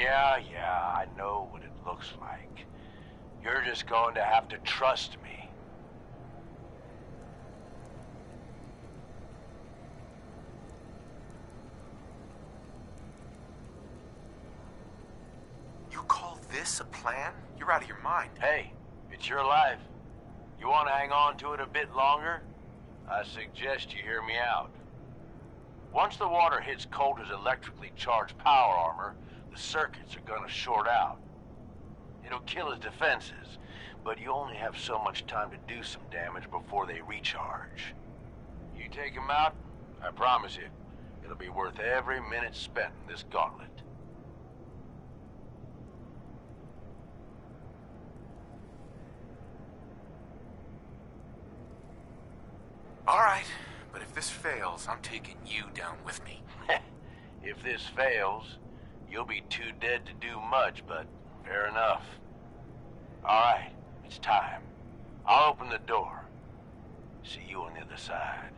Yeah, I know what it looks like. You're just going to have to trust me. You call this a plan? You're out of your mind. Hey, it's your life. You want to hang on to it a bit longer? I suggest you hear me out. Once the water hits Coulter's electrically charged power armor, the circuits are gonna short out. It'll kill his defenses, but you only have so much time to do some damage before they recharge. You take him out, I promise you, it'll be worth every minute spent in this gauntlet. All right, but if this fails, I'm taking you down with me. If this fails, you'll be too dead to do much, but fair enough. All right, it's time. I'll open the door. See you on the other side.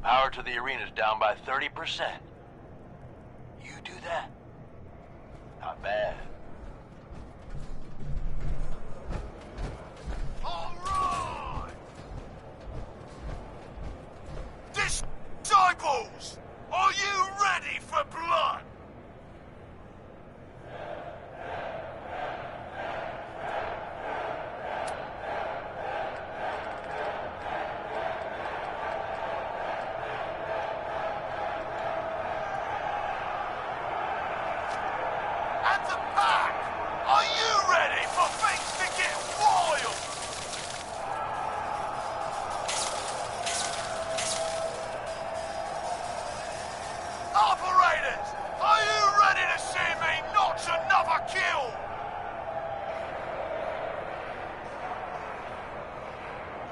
Power to the arena's down by 30%. You do that? Not bad. All right! Disciples! Are you ready for blood? And the pack! Are you ready for things to get wild? Operators! Are you ready to see me notch another kill?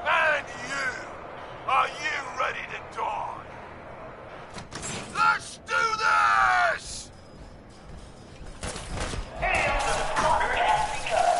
And you! Are you ready to die? Let's do this! Hail to the slaughter has begun.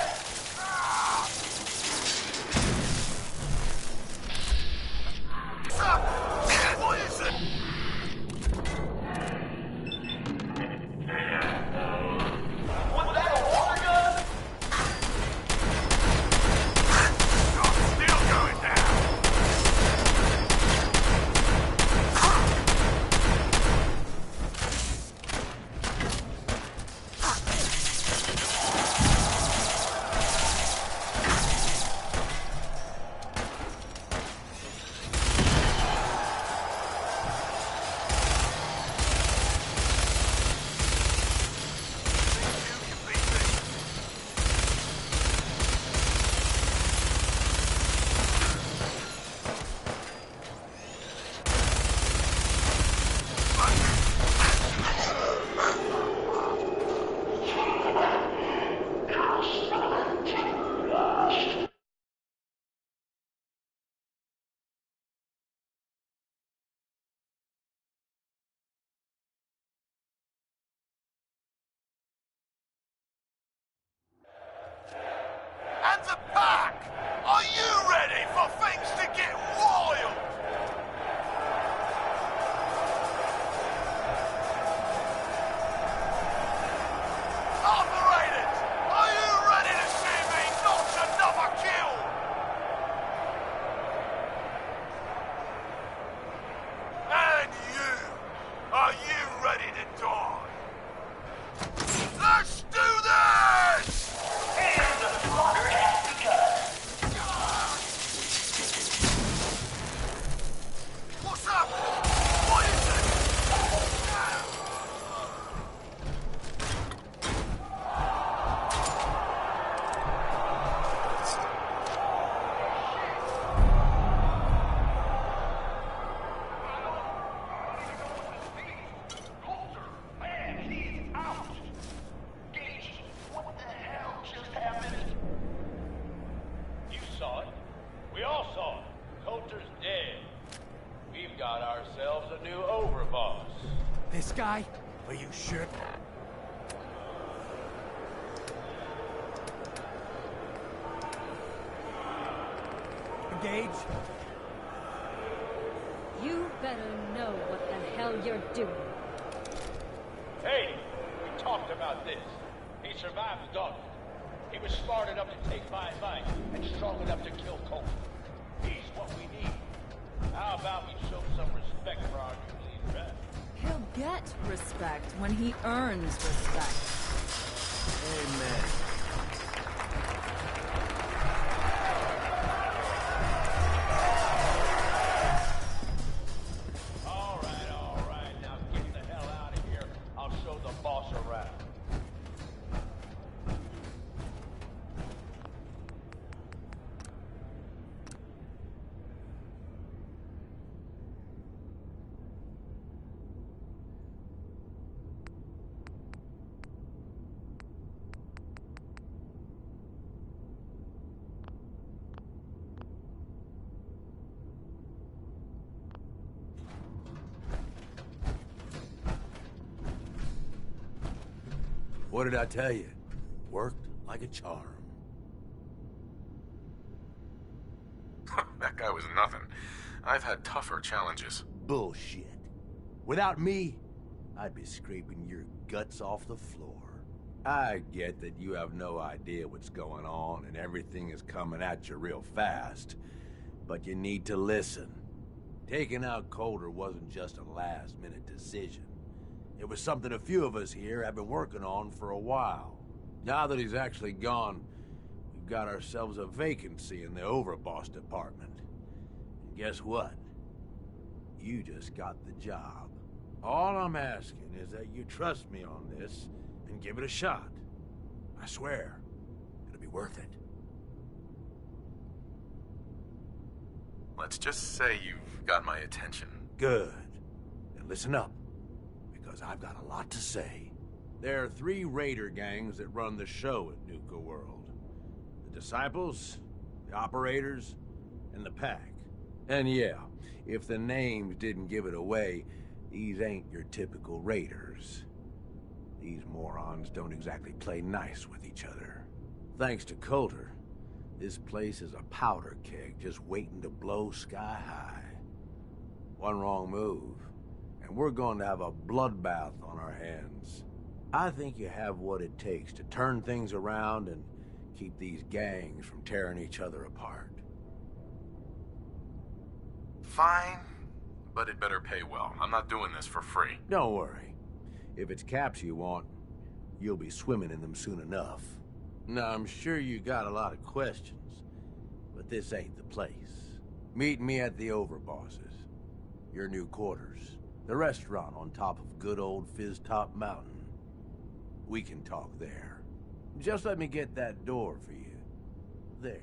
guy? Are you sure? Engage. You better know what the hell you're doing. Hey, we talked about this. He survived the dog. He was smart enough to take my advice and strong enough to kill Colt. He's what we need. How about we show some respect for our new leader, huh? He'll get respect when he earns respect. Amen. All right. Now get the hell out of here. I'll show the boss around. What did I tell you? Worked like a charm. That guy was nothing. I've had tougher challenges. Bullshit. Without me, I'd be scraping your guts off the floor. I get that you have no idea what's going on and everything is coming at you real fast, but you need to listen. Taking out Colter wasn't just a last-minute decision. It was something a few of us here have been working on for a while. Now that he's actually gone, we've got ourselves a vacancy in the overboss department. And guess what? You just got the job. All I'm asking is that you trust me on this and give it a shot. I swear, it'll be worth it. Let's just say you've got my attention. Good. Then listen up, because I've got a lot to say. There are 3 raider gangs that run the show at Nuka World. The Disciples, the Operators, and the Pack. And yeah, if the names didn't give it away, these ain't your typical raiders. These morons don't exactly play nice with each other. Thanks to Colter, this place is a powder keg just waiting to blow sky high. One wrong move, and we're going to have a bloodbath on our hands. I think you have what it takes to turn things around and keep these gangs from tearing each other apart. Fine, but it better pay well. I'm not doing this for free. Don't worry. If it's caps you want, you'll be swimming in them soon enough. Now, I'm sure you got a lot of questions, but this ain't the place. Meet me at the Overbosses, your new quarters, the restaurant on top of good old Fizz Top Mountain. We can talk there. Just let me get that door for you. There.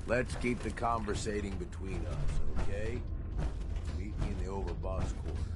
Let's keep the conversating between us, okay? Meet me in the Overboss quarters.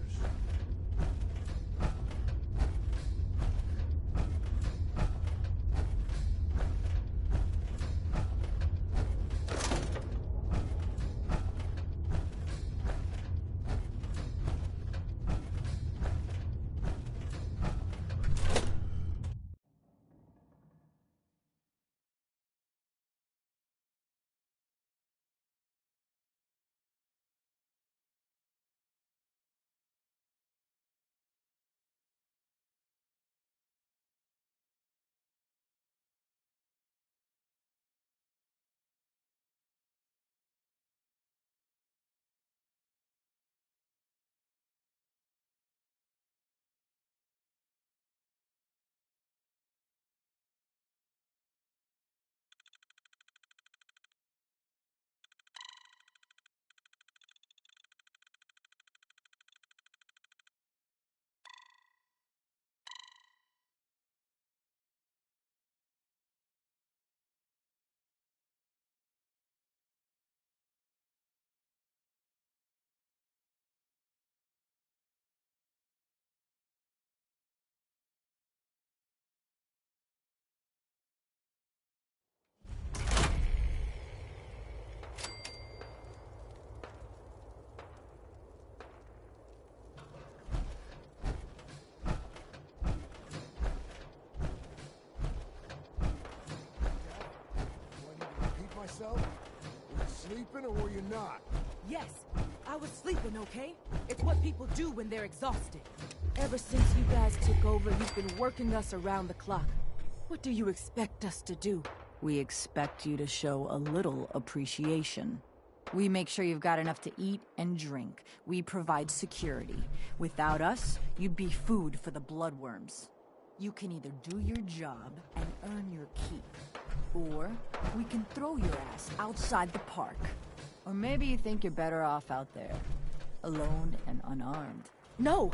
yourself? Were you sleeping or were you not? Yes, I was sleeping, okay? It's what people do when they're exhausted. Ever since you guys took over, you've been working us around the clock. What do you expect us to do? We expect you to show a little appreciation. We make sure you've got enough to eat and drink. We provide security. Without us, you'd be food for the bloodworms. You can either do your job and earn your keep, or we can throw your ass outside the park. Or maybe you think you're better off out there, alone and unarmed. No!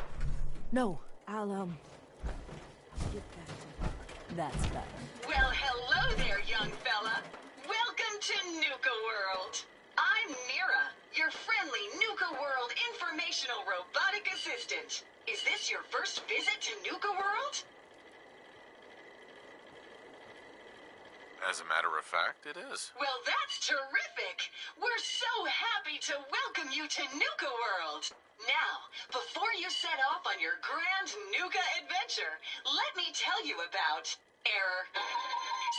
No, I'll get back to That's better. Well, hello there, young fella. Welcome to Nuka World. I'm Mira, your friendly Nuka World informational robotic assistant. Is this your first visit to Nuka World? As a matter of fact, it is. Well, that's terrific. We're so happy to welcome you to Nuka World. Now, before you set off on your grand Nuka adventure, let me tell you about error,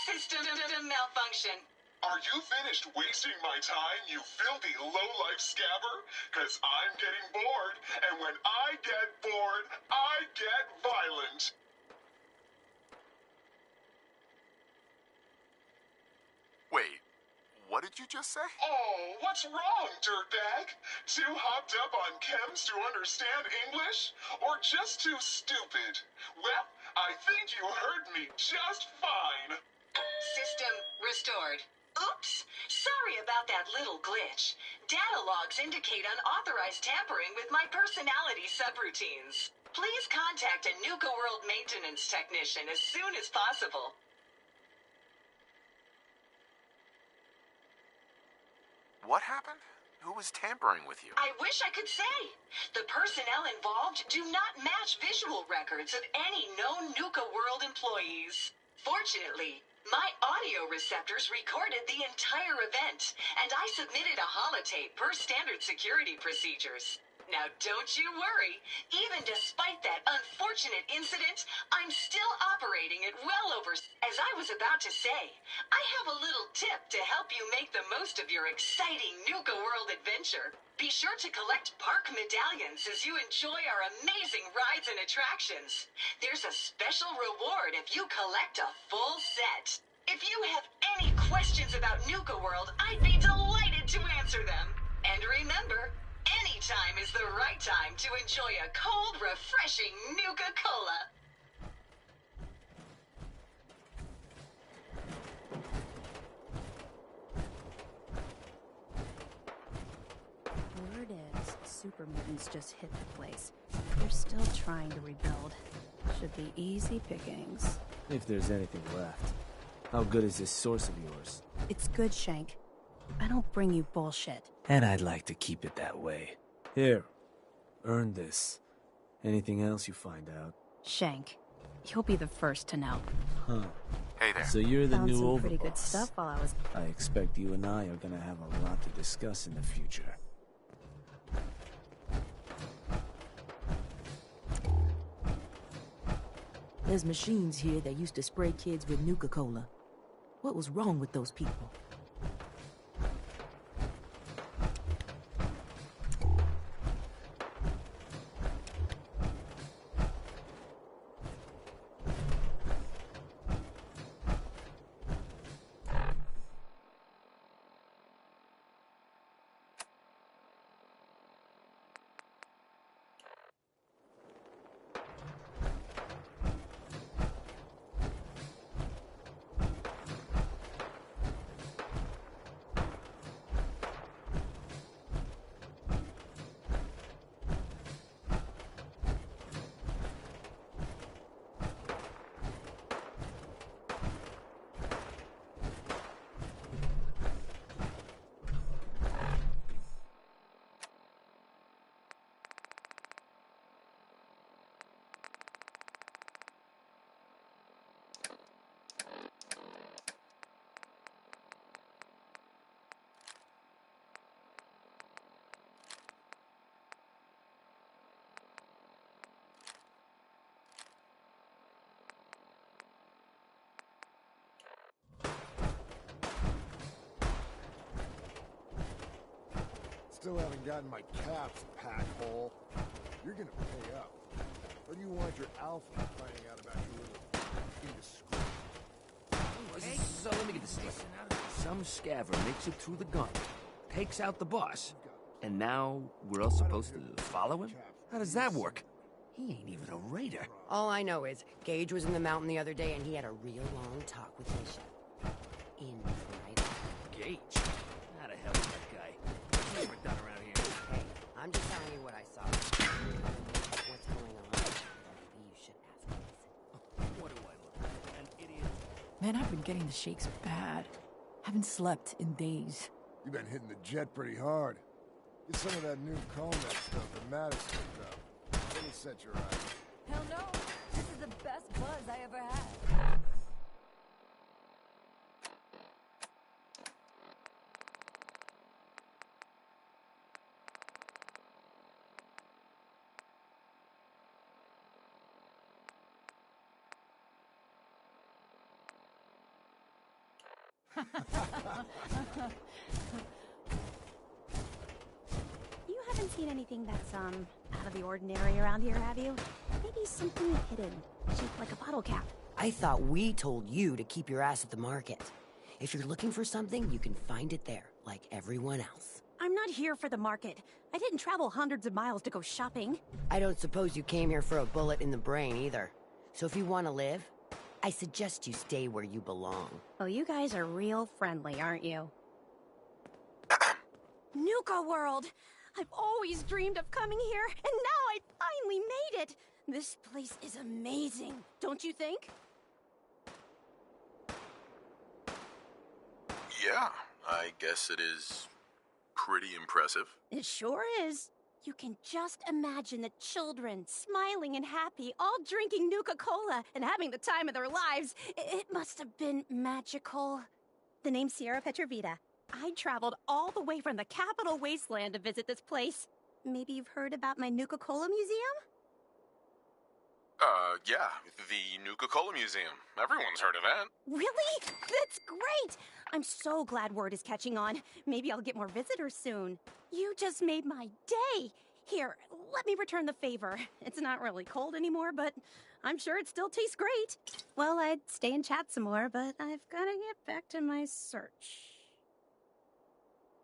system malfunction. Are you finished wasting my time, you filthy low-life scabber? 'Cause I'm getting bored, and when I get bored, I get violent. Wait, what did you just say? Oh, what's wrong, dirtbag? Too hopped up on chems to understand English? Or just too stupid? Well, I think you heard me just fine. System restored. Oops! Sorry about that little glitch. Data logs indicate unauthorized tampering with my personality subroutines. Please contact a Nuka World maintenance technician as soon as possible. What happened? Who was tampering with you? I wish I could say. The personnel involved do not match visual records of any known Nuka World employees. Fortunately, my audio receptors recorded the entire event, and I submitted a holotape per standard security procedures. Now, don't you worry. Even despite that unfortunate incident, I'm still operating at well over... As I was about to say, I have a little tip to help you make the most of your exciting Nuka World adventure. Be sure to collect park medallions as you enjoy our amazing rides and attractions. There's a special reward if you collect a full set. If you have any questions about Nuka World, I'd be delighted to answer them. And remember... anytime is the right time to enjoy a cold, refreshing Nuka-Cola. Word is, super mutants just hit the place. They're still trying to rebuild. Should be easy pickings. If there's anything left. How good is this source of yours? It's good, Shank. I don't bring you bullshit. And I'd like to keep it that way. Here, earn this. Anything else you find out? Shank, you'll be the first to know. Huh. Hey there. So you're the Found new some overboss. pretty good stuff while I was... I expect you and I are gonna have a lot to discuss in the future. There's machines here that used to spray kids with Nuka-Cola. What was wrong with those people? Still haven't gotten my caps, packhole. You're gonna pay up. Or do you want your alpha finding out about your little indiscretion? So let me get this straight. Some scaver makes it through the gauntlet, takes out the boss, and now we're all supposed to follow him? How does that work? He ain't even a raider. All I know is, Gage was in the mountain the other day and he had a real long talk with Misha. In private. Gage? How the hell is that guy? Never done around here. Hey, I'm just telling you what I saw. What's going on? Maybe you should ask Mason. What do I look like? An idiot? Man, I've been getting the shakes bad. Haven't slept in days. You've been hitting the jet pretty hard. Get some of that new Comet stuff that Mattis picked up. Let me set your eyes. Hell no. This is the best buzz I ever had. You haven't seen anything that's, out of the ordinary around here, have you? Maybe something hidden, shaped like a bottle cap. I thought we told you to keep your ass at the market. If you're looking for something, you can find it there, like everyone else. I'm not here for the market. I didn't travel hundreds of miles to go shopping. I don't suppose you came here for a bullet in the brain, either. So if you want to live, I suggest you stay where you belong. Oh, you guys are real friendly, aren't you? Nuka World! I've always dreamed of coming here, and now I finally made it! This place is amazing, don't you think? Yeah, I guess it is pretty impressive. It sure is. You can just imagine the children, smiling and happy, all drinking Nuka-Cola and having the time of their lives. It must have been magical. The name's Sierra Petrovita. I traveled all the way from the capital wasteland to visit this place. Maybe you've heard about my Nuka-Cola museum? Yeah, the Nuka-Cola Museum. Everyone's heard of that. Really? That's great! I'm so glad word is catching on. Maybe I'll get more visitors soon. You just made my day! Here, let me return the favor. It's not really cold anymore, but I'm sure it still tastes great. Well, I'd stay and chat some more, but I've gotta get back to my search.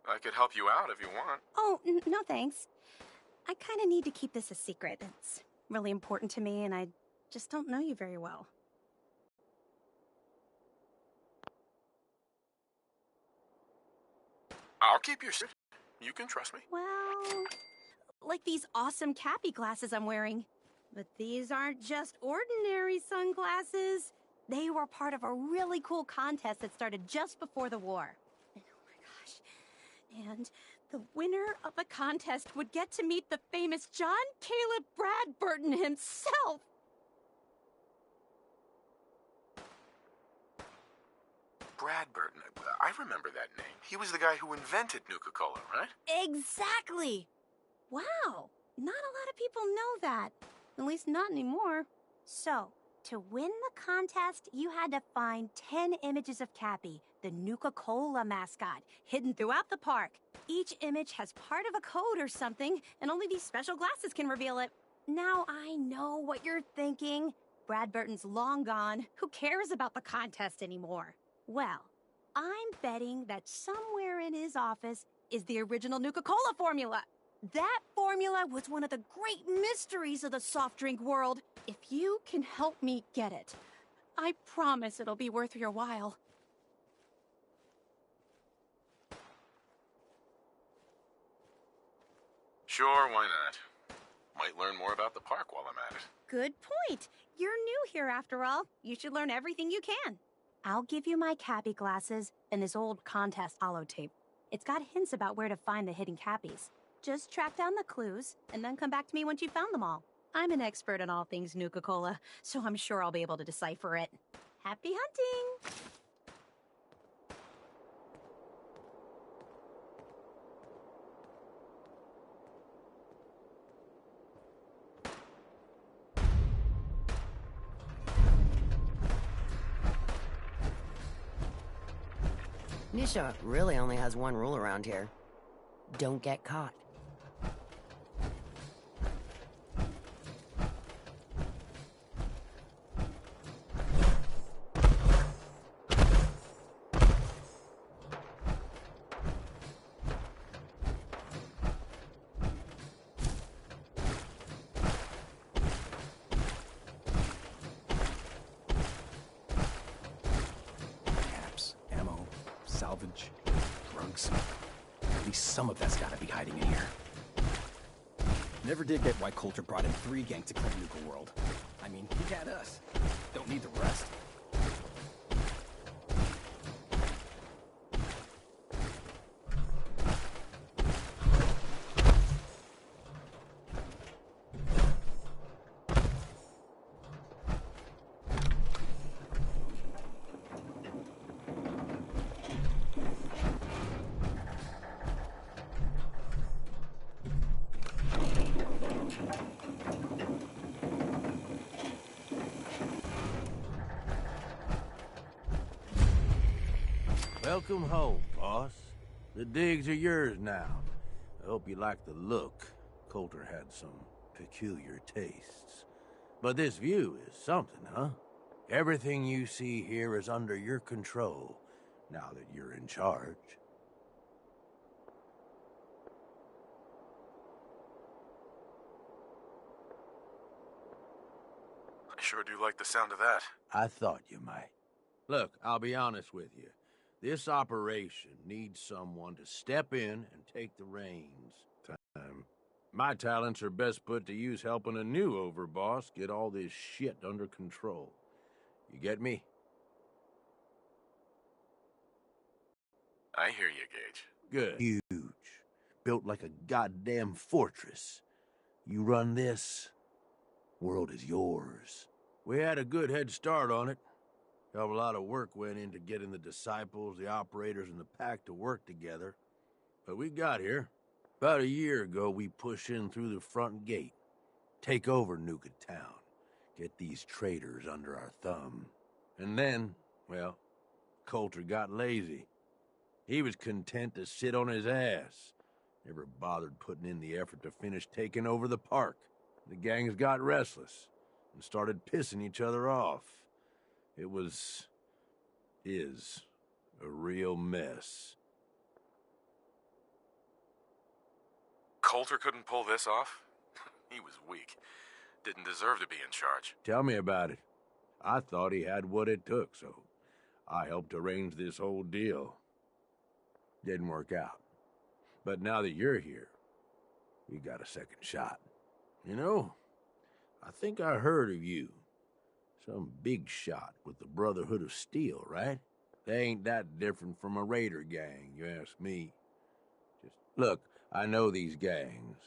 I could help you out if you want. Oh, no thanks. I kinda need to keep this a secret. It's really important to me, and I just don't know you very well. I'll keep your secret. You can trust me. Well, like these awesome Cappy glasses I'm wearing. But these aren't just ordinary sunglasses. They were part of a really cool contest that started just before the war. And oh my gosh. And the winner of the contest would get to meet the famous John Caleb Bradburton himself. Bradburton. I remember that name. He was the guy who invented Nuka-Cola, right? Exactly. Wow. Not a lot of people know that. At least not anymore. So, to win the contest, you had to find 10 images of Cappy, the Nuka-Cola mascot, hidden throughout the park. Each image has part of a code or something, and only these special glasses can reveal it. Now I know what you're thinking. Bradburton's long gone. Who cares about the contest anymore? Well, I'm betting that somewhere in his office is the original Nuka-Cola formula. That formula was one of the great mysteries of the soft drink world. If you can help me get it, I promise it'll be worth your while. Sure, why not? Might learn more about the park while I'm at it. Good point. You're new here after all. You should learn everything you can. I'll give you my Cappy glasses and this old contest holotape. It's got hints about where to find the hidden Cappies. Just track down the clues, and then come back to me once you've found them all. I'm an expert in all things Nuka-Cola, so I'm sure I'll be able to decipher it. Happy hunting! Nisha really only has one rule around here. don't get caught. Salvage, drugs. At least some of that's gotta be hiding in here. Never did get why Coulter brought in 3 gangs to clean Nuka World. I mean, he had us. Don't need the rest. Welcome home, boss. The digs are yours now. I hope you like the look. Coulter had some peculiar tastes. But this view is something, huh? Everything you see here is under your control, now that you're in charge. I sure do like the sound of that. I thought you might. Look, I'll be honest with you. This operation needs someone to step in and take the reins. My talents are best put to use helping a new overboss get all this shit under control. You get me? I hear you, Gage. Good. Huge. Built like a goddamn fortress. You run this, world is yours. We had a good head start on it. A lot of work went into getting the disciples, the operators, and the pack to work together. But we got here. About a year ago, we push in through the front gate. Take over Nuka Town. Get these traitors under our thumb. And then, well, Coulter got lazy. He was content to sit on his ass. Never bothered putting in the effort to finish taking over the park. The gangs got restless and started pissing each other off. It is a real mess. Coulter couldn't pull this off? He was weak. Didn't deserve to be in charge. Tell me about it. I thought he had what it took, so I helped arrange this whole deal. Didn't work out. But now that you're here, we got a second shot. You know, I think I heard of you. Some big shot with the Brotherhood of Steel, right? They ain't that different from a raider gang, you ask me. Just look, I know these gangs.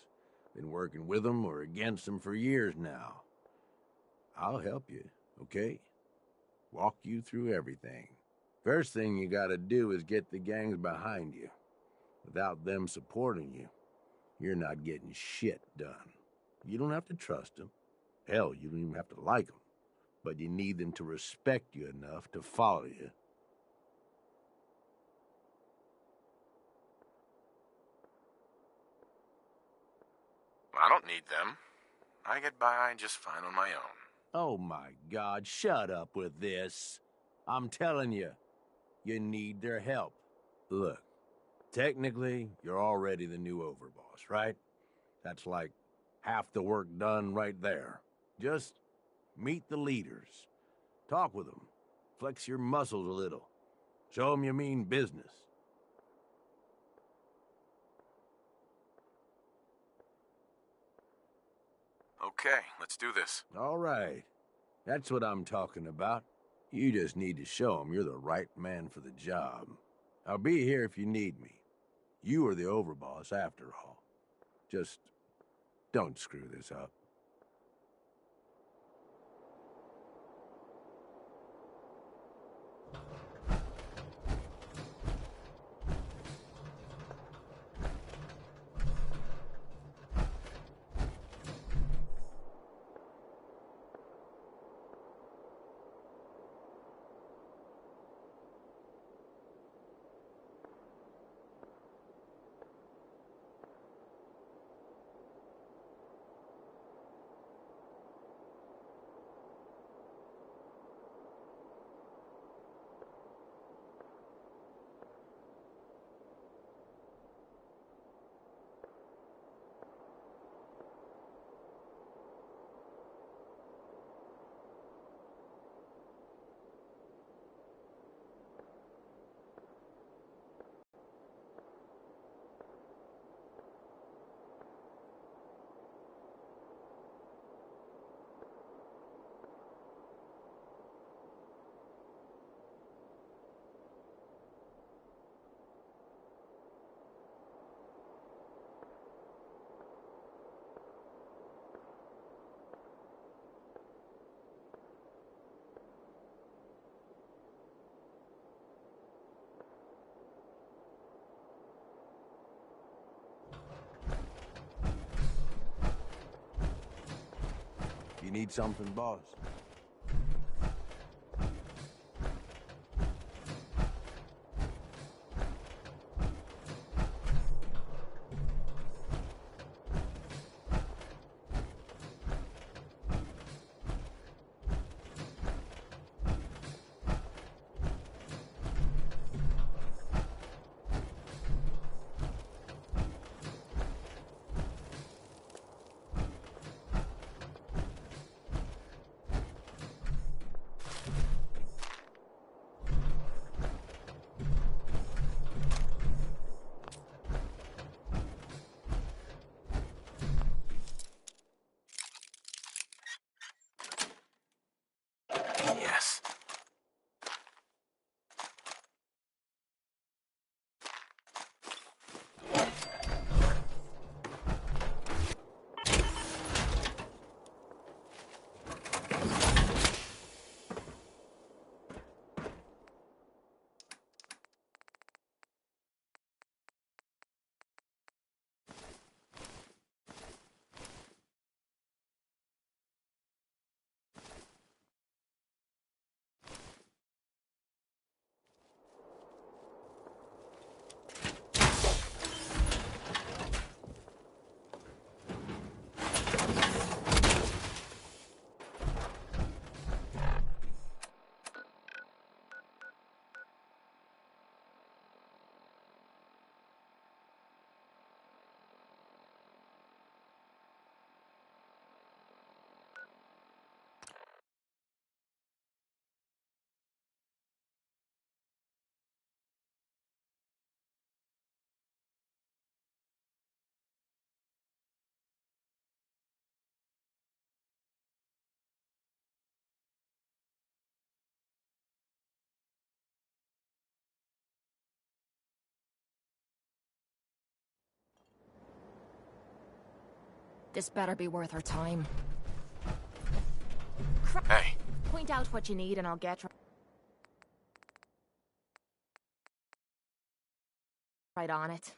Been working with them or against them for years now. I'll help you, okay? Walk you through everything. First thing you gotta do is get the gangs behind you. Without them supporting you, you're not getting shit done. You don't have to trust them. Hell, you don't even have to like them. But you need them to respect you enough to follow you. I don't need them. I get by just fine on my own. Oh my God, shut up with this. I'm telling you, you need their help. Look, technically, you're already the new overboss, right? That's like half the work done right there. Just meet the leaders. Talk with them. Flex your muscles a little. Show them you mean business. Okay, let's do this. All right. That's what I'm talking about. You just need to show them you're the right man for the job. I'll be here if you need me. You are the overboss after all. Just don't screw this up. You need something, boss? Yes. This better be worth our time. Hey. Point out what you need and I'll get right on it.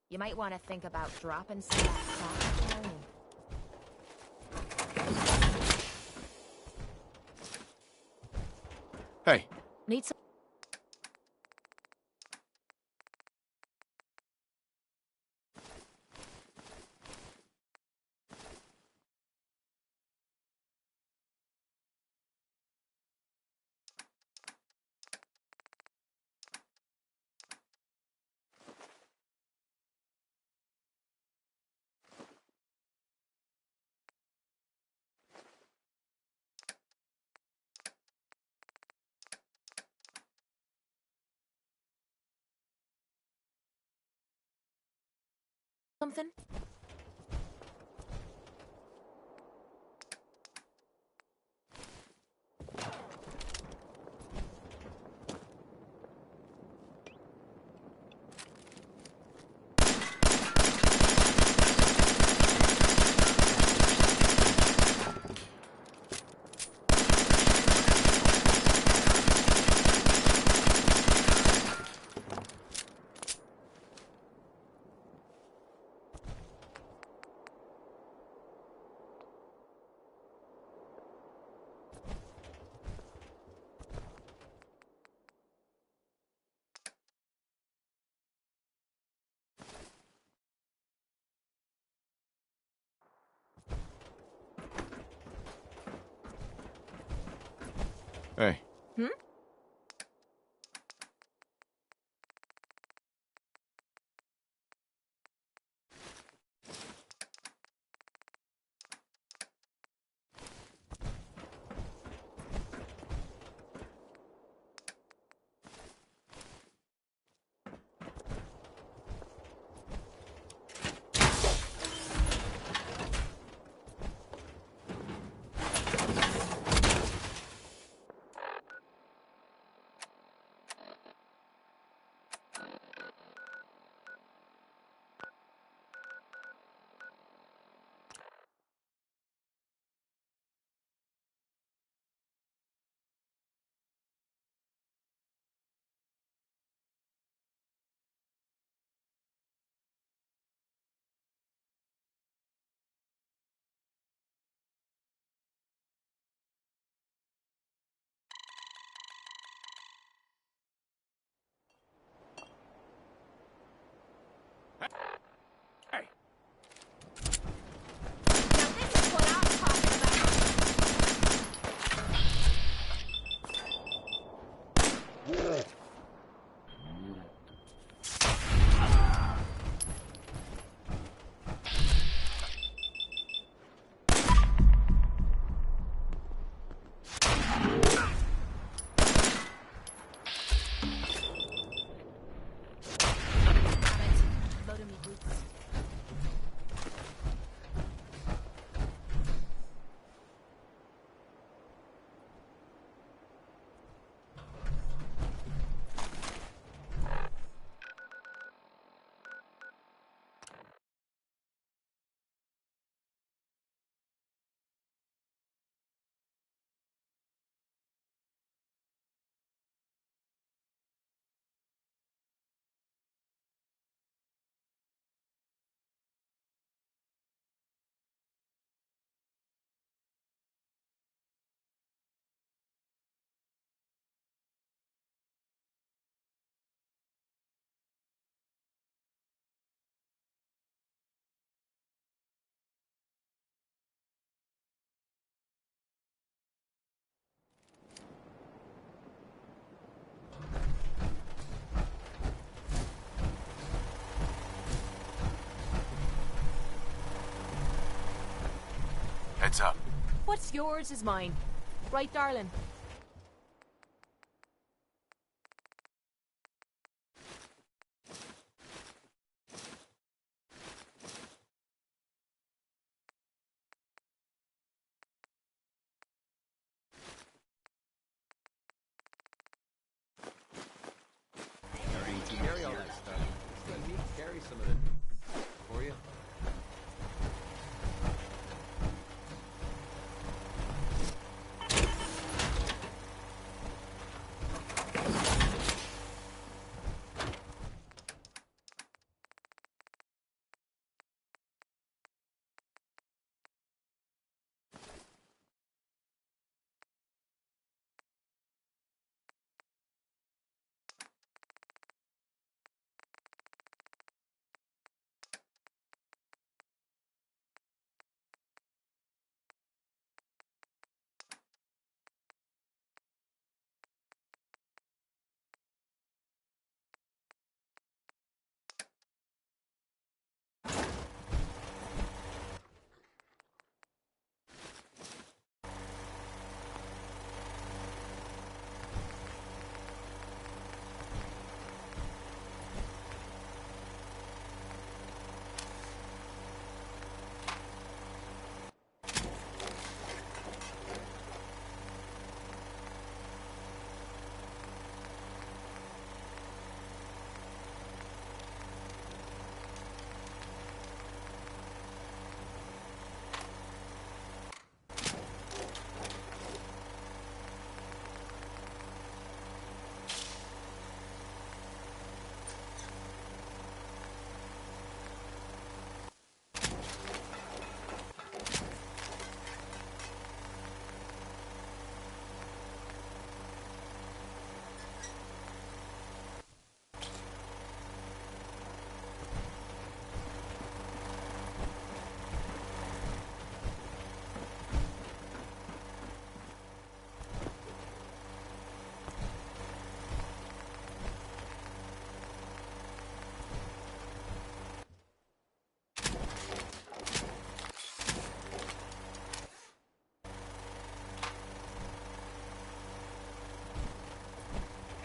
You might want to think about dropping some of that crap. Hey. Need some. something? Hey. Hmm? Heads up. What's yours is mine. Right, darling? Carry all that stuff. Just let me carry some of it for you.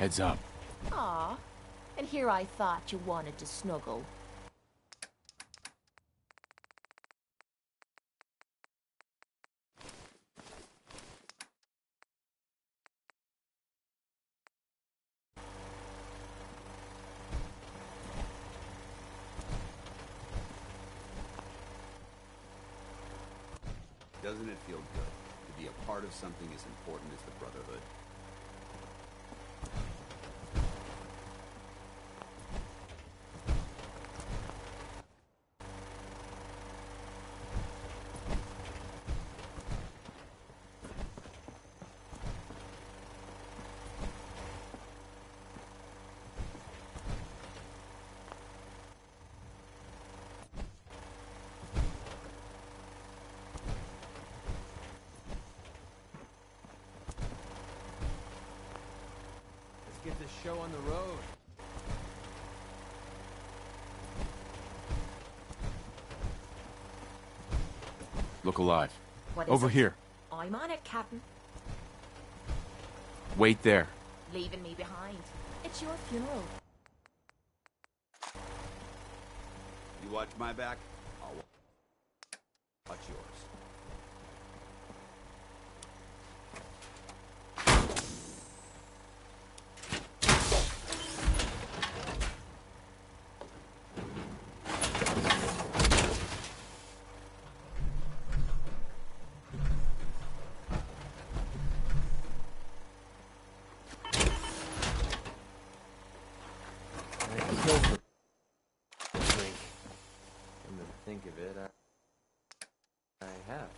Heads up. Aw, and here I thought you wanted to snuggle. Doesn't it feel good to be a part of something as important as the Brotherhood? Get this show on the road. Look alive. What is Over it? here. I'm on it, Captain. Wait there. Leaving me behind. It's your funeral. You watch my back, I'll watch yours. Think of it, I have.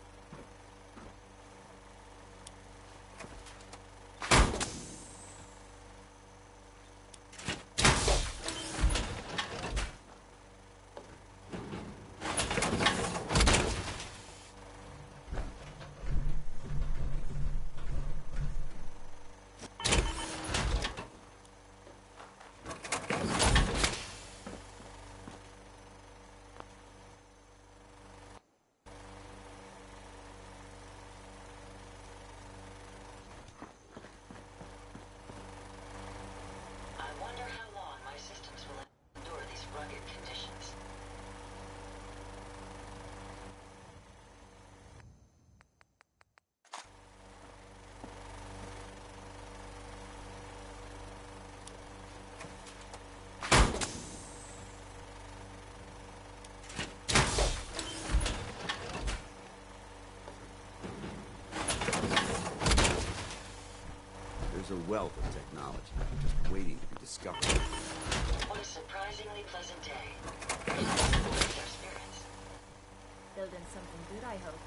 There's a wealth of technology just waiting to be discovered. What a surprisingly pleasant day. Their spirits. Building something good, I hope.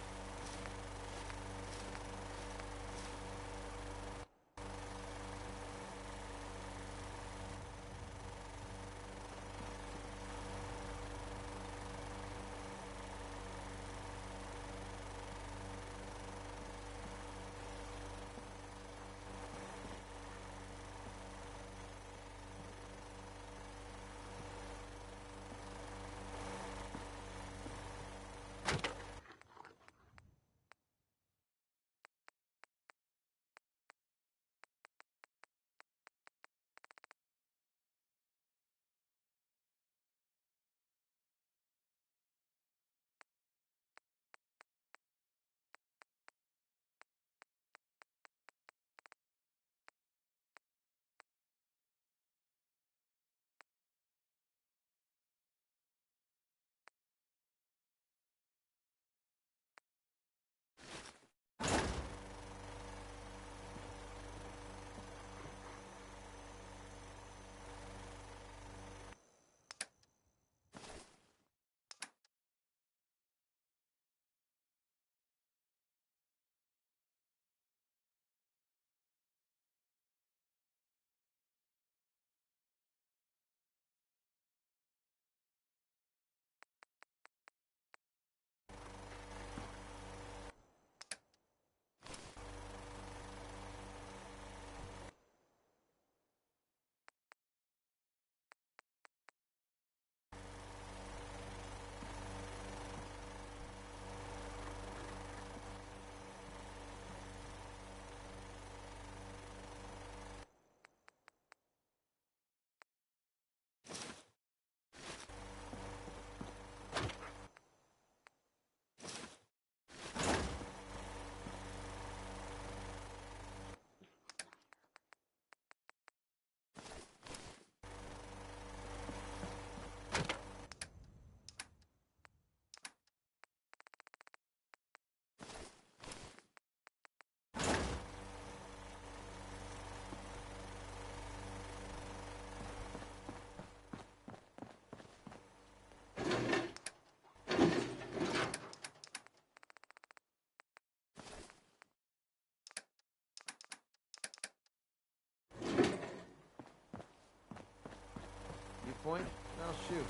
too.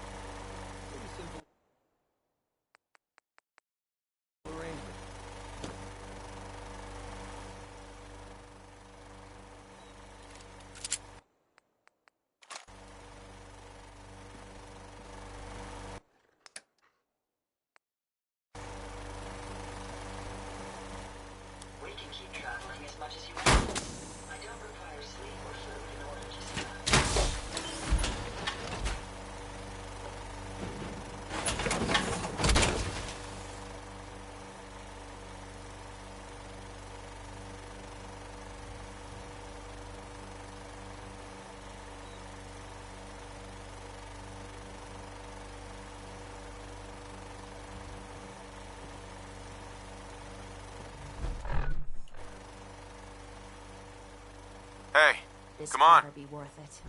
Pretty simple arrangement. We can keep traveling as much as you want. I don't require sleep or food in order to survive. Hey, This come on. better be worth it.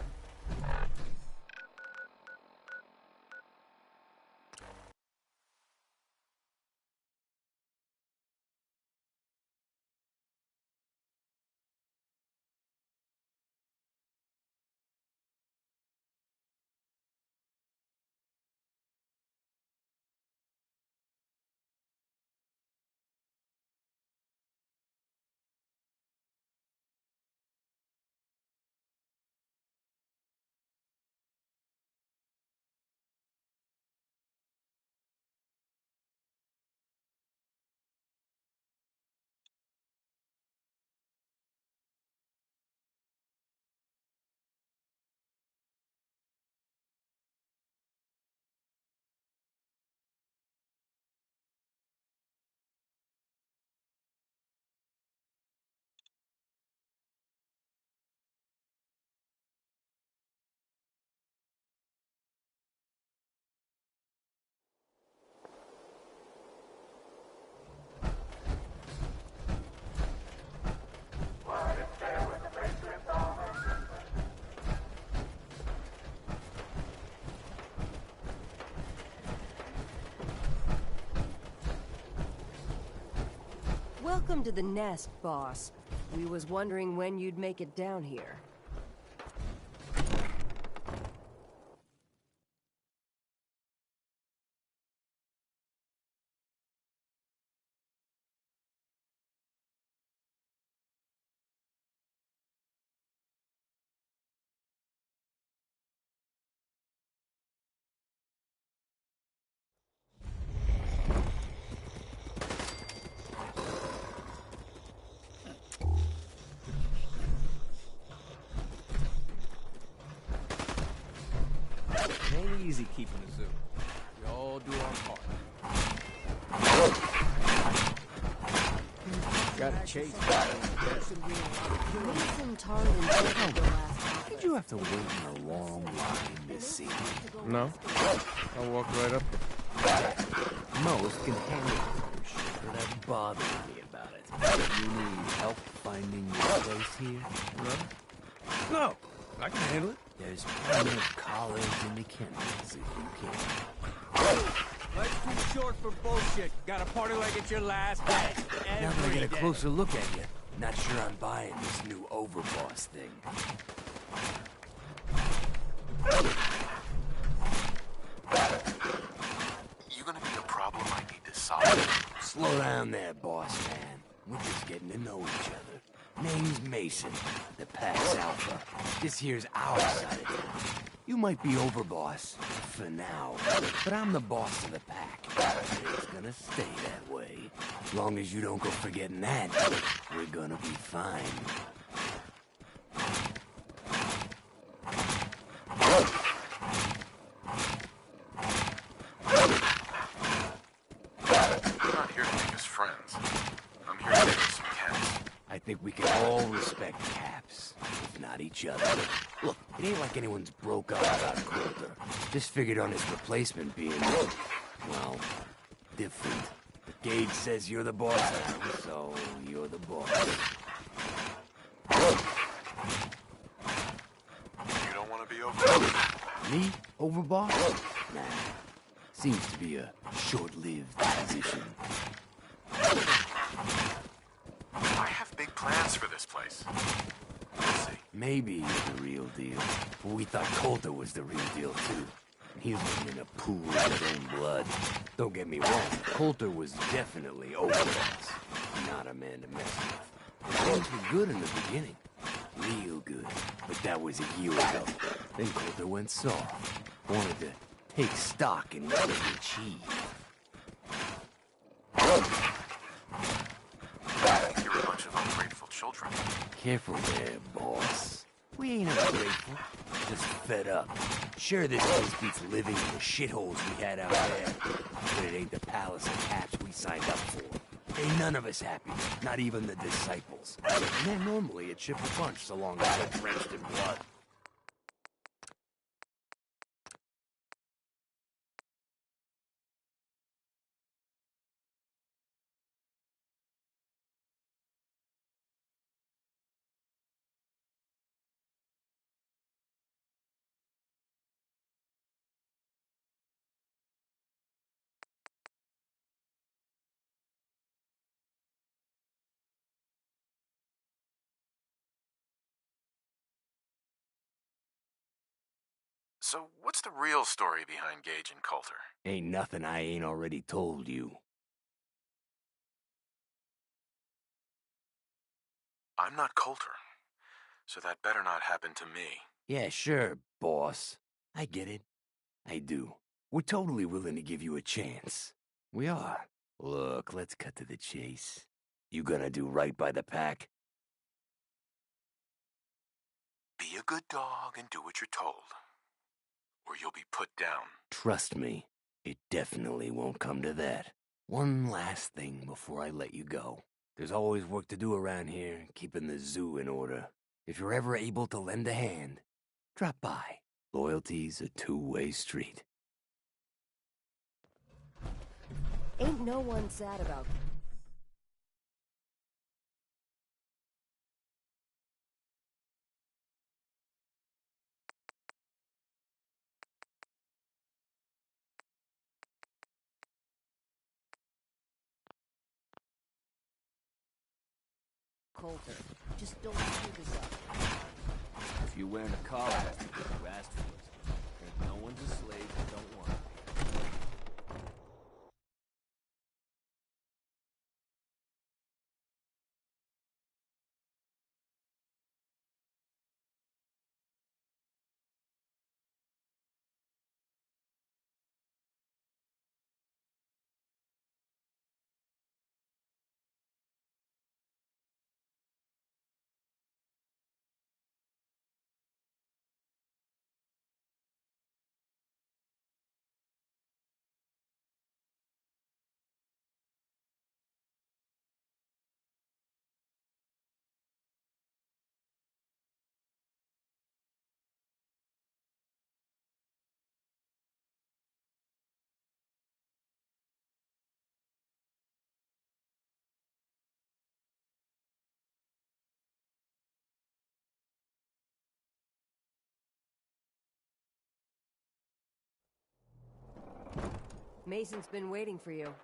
Welcome to the nest, boss. We was wondering when you'd make it down here. It ain't easy keeping a zoo. We all do our part. Gotta chase. Mason Tarlin the last. Did you have to wait in a long line this season? No. I'll walk right up there. Most can handle it, but that bothers me about it. You need help finding your place here? No, I can handle it. There's plenty of college in the chemicals if you can. Life's too short for bullshit. Gotta party like it's your last day. Now that I get a closer look at you, not sure I'm buying this new overboss thing. You gonna be a problem I need to solve? Slow down there, boss man. We're just getting to know each other. Name's Mason, the Pax Alpha. This here's our side of town. You might be overboss, for now, but I'm the boss of the pack. It's gonna stay that way. Long as you don't go forgetting that, we're gonna be fine. I'm not here to make us friends. I'm here to make us some cats. I think we can all respect Caps, if not each other. Look, it ain't like anyone's broke up about Coulter. Just figured on his replacement being, well, different. Gage says you're the boss now, so you're the boss. You don't want to be overboss? Me? Overboss? Nah. Seems to be a short-lived position. I have big plans for this place. We'll see. Maybe you're the real deal. But we thought Coulter was the real deal, too. He lived in a pool of his own blood. Don't get me wrong, Coulter was definitely overboss. Not a man to mess with. Things were good in the beginning. Real good. But that was a year ago. Then Coulter went soft. Wanted to take stock in what he achieved. You're a bunch of ungrateful children. Careful there, boss. We ain't ungrateful, just fed up. Sure, this place beats living in the shitholes we had out there, but it ain't the palace of caps we signed up for. Ain't none of us happy, not even the disciples. And they're normally a chipper bunch so long as they're drenched in blood. So, what's the real story behind Gage and Coulter? Ain't nothing I ain't already told you. I'm not Coulter, so that better not happen to me. Yeah, sure, boss. I get it. I do. We're totally willing to give you a chance. We are. Look, let's cut to the chase. You gonna do right by the pack? Be a good dog and do what you're told, or you'll be put down. Trust me, it definitely won't come to that. One last thing before I let you go. There's always work to do around here, keeping the zoo in order. If you're ever able to lend a hand, drop by. Loyalty's a two-way street. Ain't no one sad about Coulter. Just don't screw this up. If you're wearing a collar, that's because you asked for it. And no one's a slave that don't want it. Mason's been waiting for you.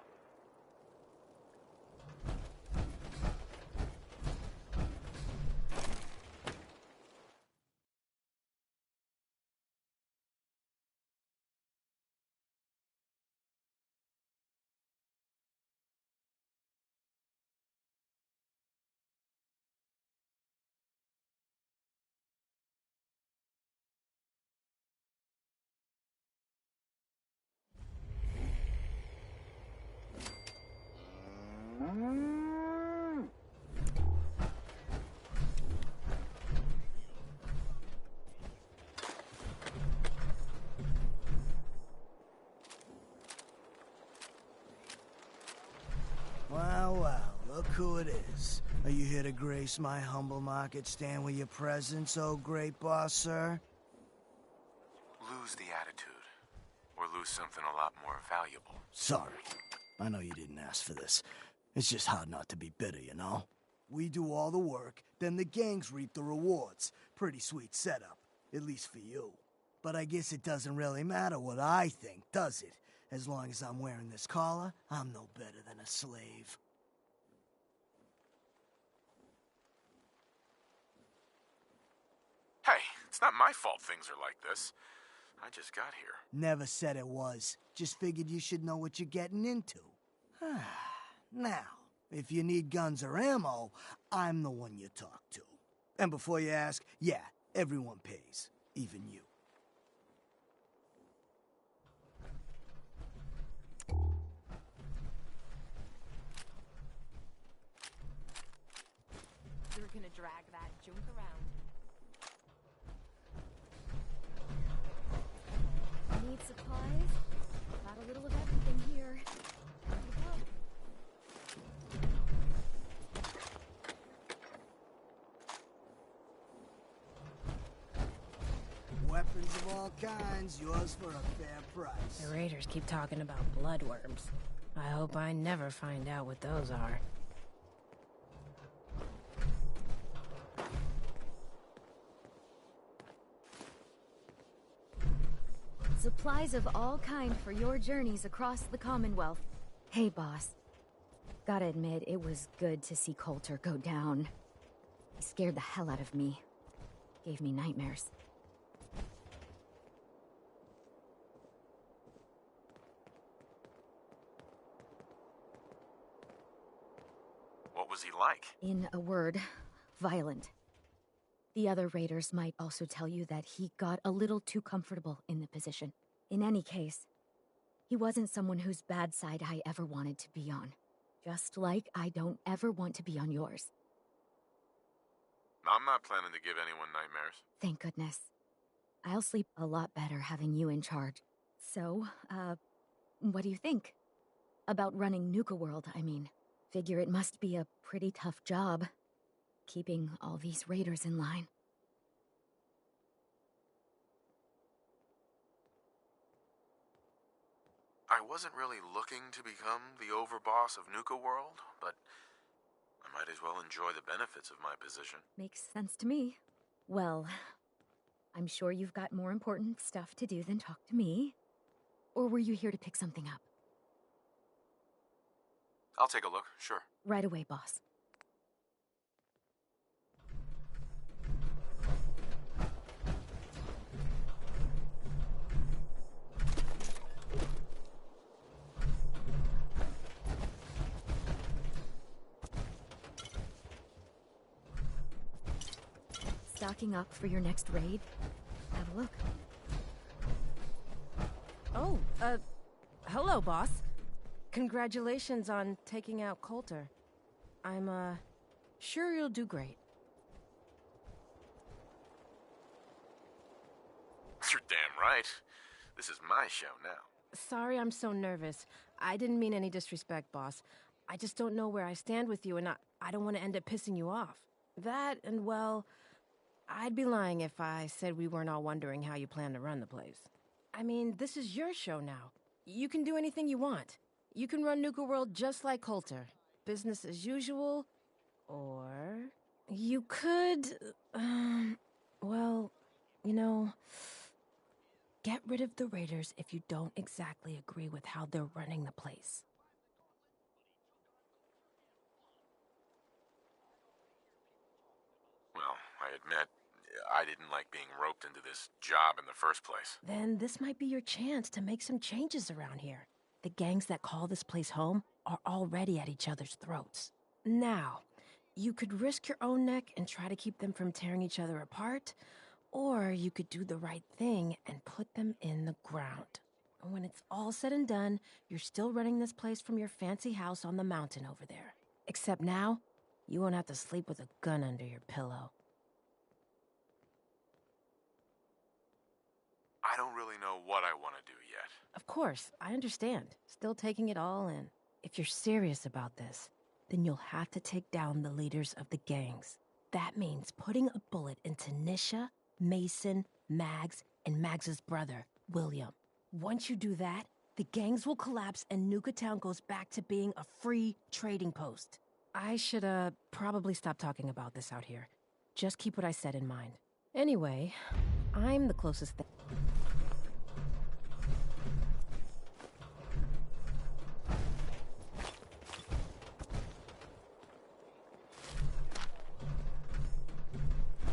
Well, well, look who it is. Are you here to grace my humble market stand with your presence, oh great boss, sir? Lose the attitude, or lose something a lot more valuable. Sorry. I know you didn't ask for this. It's just hard not to be bitter, you know? We do all the work, then the gangs reap the rewards. Pretty sweet setup, at least for you. But I guess it doesn't really matter what I think, does it? As long as I'm wearing this collar, I'm no better than a slave. Hey, it's not my fault things are like this. I just got here. Never said it was. Just figured you should know what you're getting into. Now, if you need guns or ammo, I'm the one you talk to. And before you ask, yeah, everyone pays. Even you. You're gonna drag that junk around. Need supplies? Got a little of everything here. Weapons of all kinds, yours for a fair price. The raiders keep talking about bloodworms. I hope I never find out what those are. Supplies of all kind for your journeys across the Commonwealth. Hey, boss. Gotta admit, it was good to see Coulter go down. He scared the hell out of me. Gave me nightmares. What was he like? In a word, violent. The other raiders might also tell you that he got a little too comfortable in the position. In any case, he wasn't someone whose bad side I ever wanted to be on. Just like I don't ever want to be on yours. I'm not planning to give anyone nightmares. Thank goodness. I'll sleep a lot better having you in charge. So, what do you think? About running Nuka World, I mean. Figure it must be a pretty tough job. Keeping all these raiders in line. I wasn't really looking to become the overboss of Nuka World, but I might as well enjoy the benefits of my position. Makes sense to me. Well, I'm sure you've got more important stuff to do than talk to me. Or were you here to pick something up? I'll take a look, sure. Right away, boss. Stocking up for your next raid? Have a look. Oh, hello, boss. Congratulations on taking out Coulter. I'm, sure you'll do great. You're damn right. This is my show now. Sorry I'm so nervous. I didn't mean any disrespect, boss. I just don't know where I stand with you, and I don't want to end up pissing you off. That, and well, I'd be lying if I said we weren't all wondering how you plan to run the place. I mean, this is your show now. You can do anything you want. You can run Nuka World just like Coulter. Business as usual, or you could, well, you know, get rid of the raiders if you don't exactly agree with how they're running the place. Well, I admit, I didn't like being roped into this job in the first place. Then this might be your chance to make some changes around here. The gangs that call this place home are already at each other's throats. Now, you could risk your own neck and try to keep them from tearing each other apart, or you could do the right thing and put them in the ground. And when it's all said and done, you're still running this place from your fancy house on the mountain over there. Except now, you won't have to sleep with a gun under your pillow. I don't really know what I want to do yet. Of course, I understand. Still taking it all in. If you're serious about this, then you'll have to take down the leaders of the gangs. That means putting a bullet into Nisha, Mason, Mags, and Mags's brother, William. Once you do that, the gangs will collapse and Nuka Town goes back to being a free trading post. I should, probably stop talking about this out here. Just keep what I said in mind. Anyway, I'm the closest thing.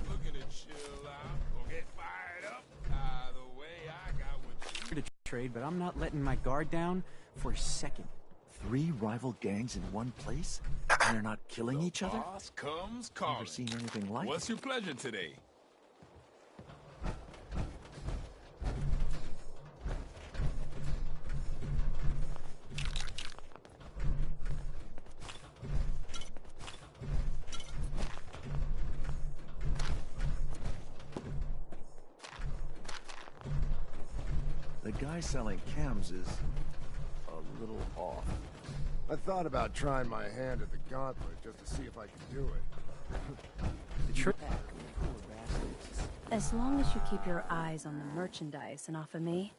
Looking to chill out or get fired up? Either way, I got trade, but I'm not letting my guard down for a second. 3 rival gangs in one place? And they're not killing each other? Boss comes calling. Never seen anything like What's it. your pleasure today? The guy selling chems is a little off. I thought about trying my hand at the gauntlet just to see if I could do it. The trick. As long as you keep your eyes on the merchandise and off of me,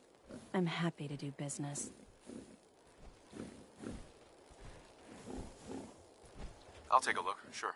I'm happy to do business. I'll take a look, sure.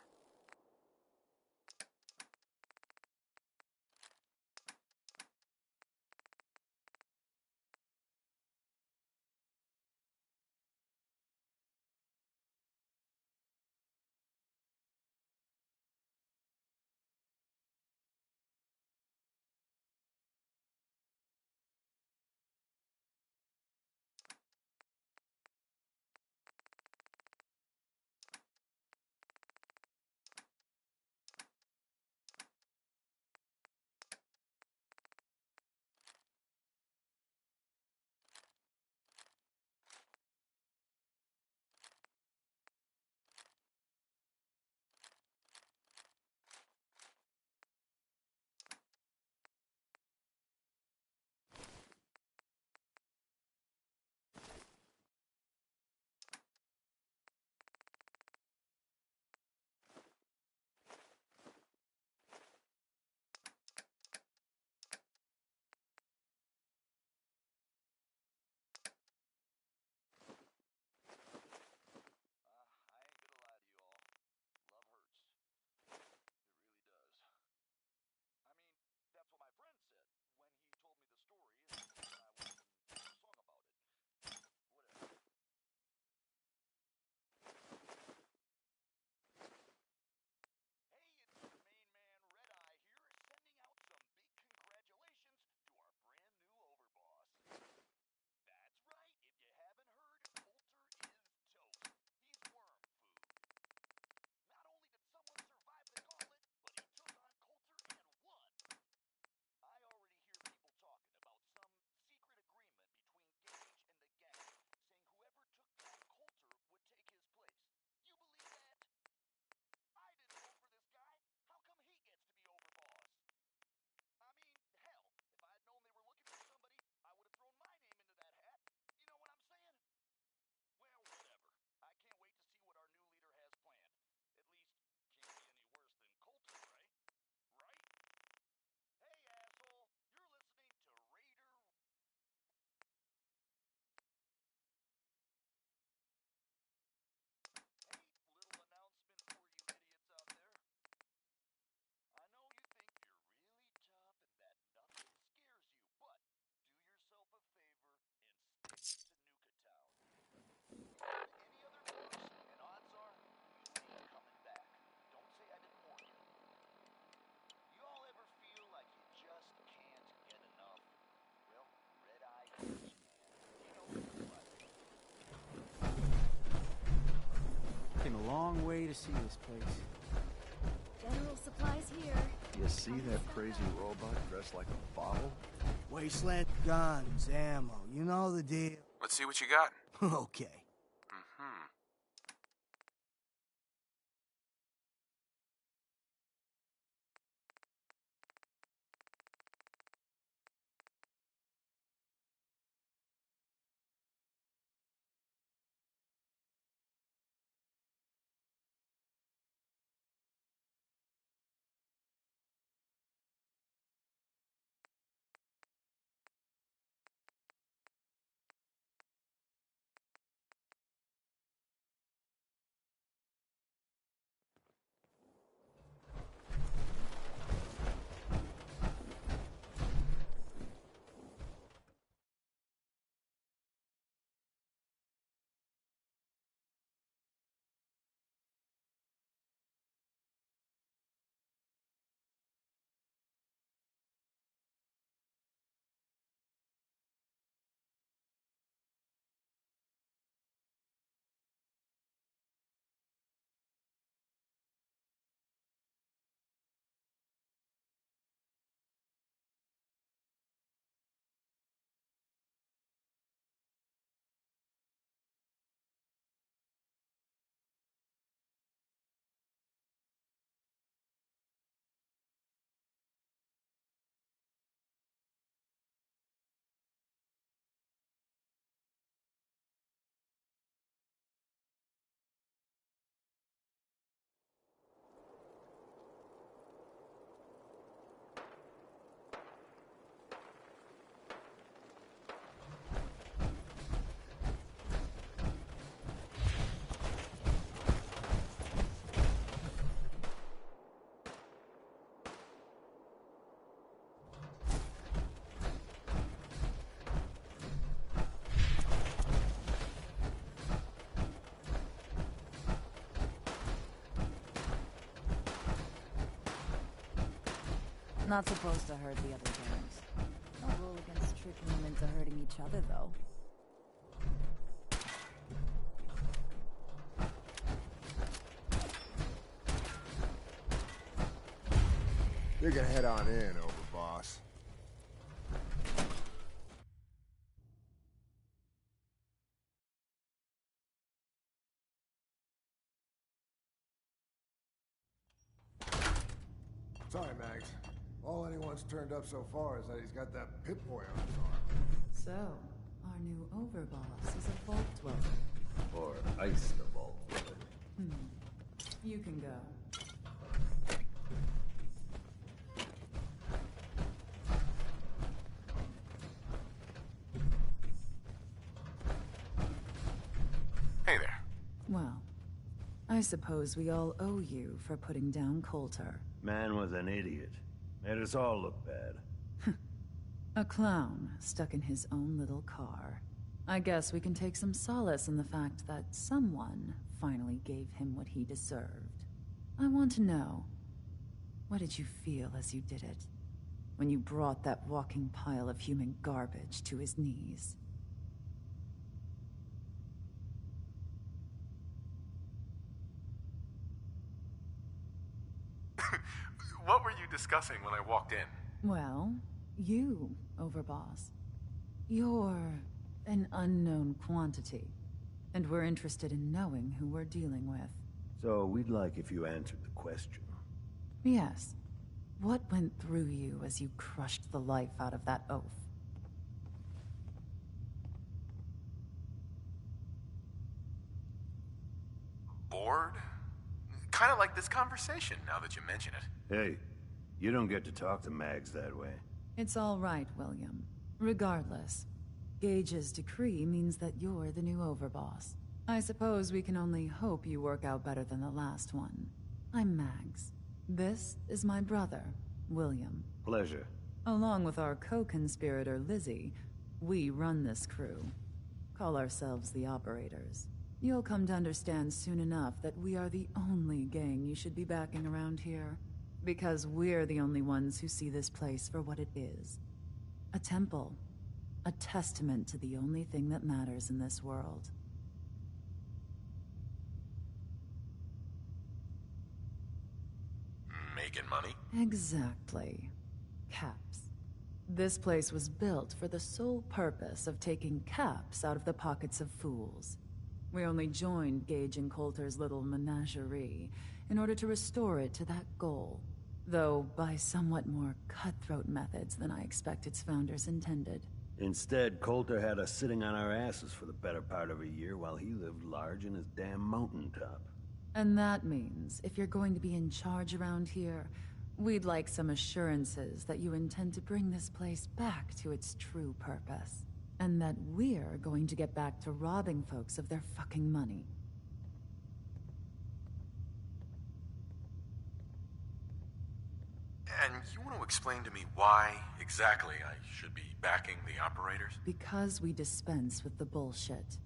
Came a long way to see this place. General supplies here. You see that crazy robot dressed like a bottle? Wasteland guns, ammo, you know the deal. Let's see what you got. Okay. Not supposed to hurt the other gangs. No rule against tricking them into hurting each other, though. You can head on in, Overboss. Sorry, Max. All anyone's turned up so far is that he's got that Pip-Boy on his arm. So, our new Overboss is a vault dweller. Or ice the vault dweller. You can go. Hey there. Well, I suppose we all owe you for putting down Coulter. Man was an idiot. Made us all look bad. A clown stuck in his own little car. I guess we can take some solace in the fact that someone finally gave him what he deserved. I want to know, what did you feel as you did it? When you brought that walking pile of human garbage to his knees? What were you discussing when I walked in? Well, you, Overboss. You're an unknown quantity, and we're interested in knowing who we're dealing with. So we'd like if you answered the question. Yes. What went through you as you crushed the life out of that oaf? Bored? Kind of like this conversation, now that you mention it. Hey, you don't get to talk to Mags that way. It's all right, William. Regardless, Gage's decree means that you're the new Overboss. I suppose we can only hope you work out better than the last one. I'm Mags. This is my brother, William. Pleasure. Along with our co-conspirator, Lizzie, we run this crew. Call ourselves the Operators. You'll come to understand soon enough that we are the only gang you should be backing around here. Because we're the only ones who see this place for what it is. A temple. A testament to the only thing that matters in this world. Making money? Exactly. Caps. This place was built for the sole purpose of taking caps out of the pockets of fools. We only joined Gage and Coulter's little menagerie in order to restore it to that goal. Though by somewhat more cutthroat methods than I expect its founders intended. Instead, Coulter had us sitting on our asses for the better part of a year while he lived large in his damn mountaintop. And that means, if you're going to be in charge around here, we'd like some assurances that you intend to bring this place back to its true purpose. And that we're going to get back to robbing folks of their fucking money. And you want to explain to me why exactly I should be backing the Operators? Because we dispense with the bullshit.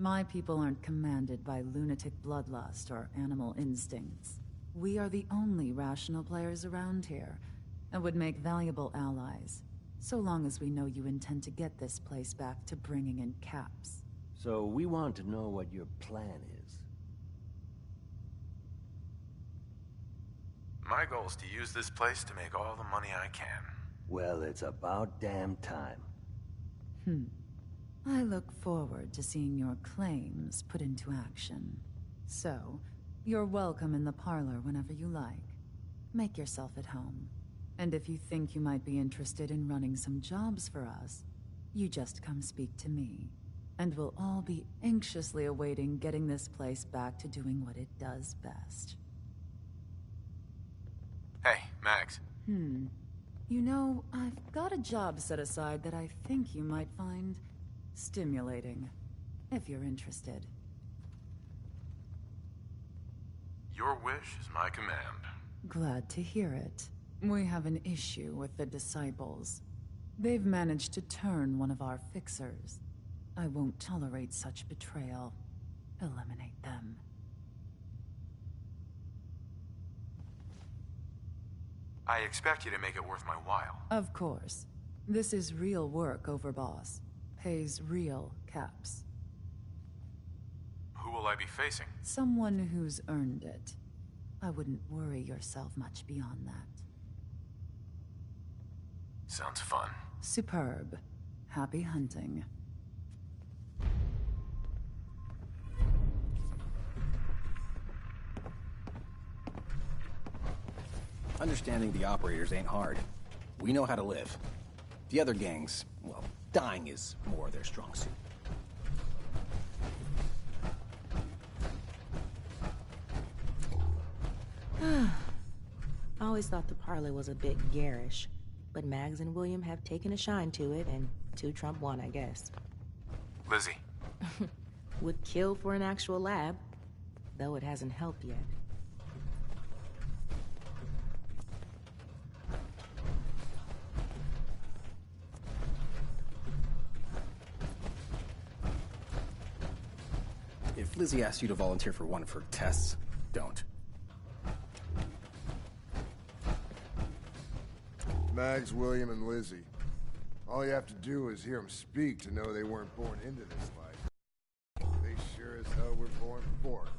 My people aren't commanded by lunatic bloodlust or animal instincts. We are the only rational players around here, and would make valuable allies, so long as we know you intend to get this place back to bringing in caps. So we want to know what your plan is. My goal is to use this place to make all the money I can. Well, it's about damn time. I look forward to seeing your claims put into action. So, you're welcome in the parlor whenever you like. Make yourself at home. And if you think you might be interested in running some jobs for us, you just come speak to me. And we'll all be anxiously awaiting getting this place back to doing what it does best. Hey, Mags. You know, I've got a job set aside that I think you might find stimulating, if you're interested. Your wish is my command. Glad to hear it. We have an issue with the Disciples. They've managed to turn one of our fixers. I won't tolerate such betrayal. Eliminate them. I expect you to make it worth my while. Of course. This is real work, Overboss. Pays real caps. Who will I be facing? Someone who's earned it. I wouldn't worry yourself much beyond that. Sounds fun. Superb. Happy hunting. Understanding the operators ain't hard. We know how to live. The other gangs, well, dying is more their strong suit. I always thought the parlor was a bit garish, but Mags and William have taken a shine to it, and 2 trump 1, I guess. Lizzie. Would kill for an actual lab, though it hasn't helped yet. If Lizzie asks you to volunteer for one of her tests, don't. Mags, William, and Lizzie. All you have to do is hear them speak to know they weren't born into this life. They sure as hell were born for it.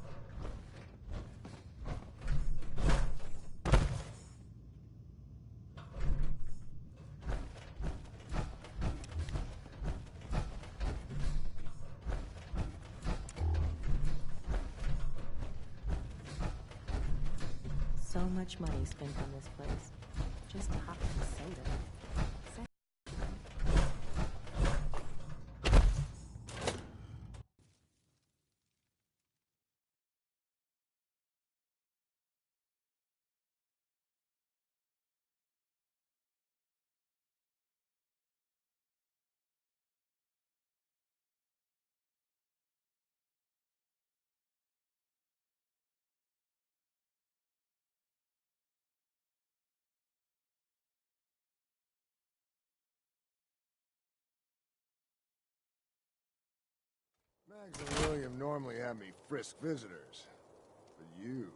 So much money spent on this place, just to hop in soda. Mags and William normally have me frisk visitors, but you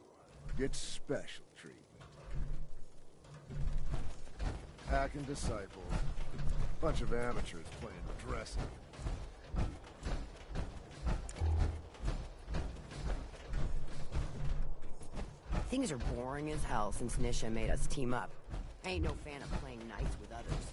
get special treatment. Pack and Disciple, bunch of amateurs playing dressing. Things are boring as hell since Nisha made us team up. I ain't no fan of playing nice with others.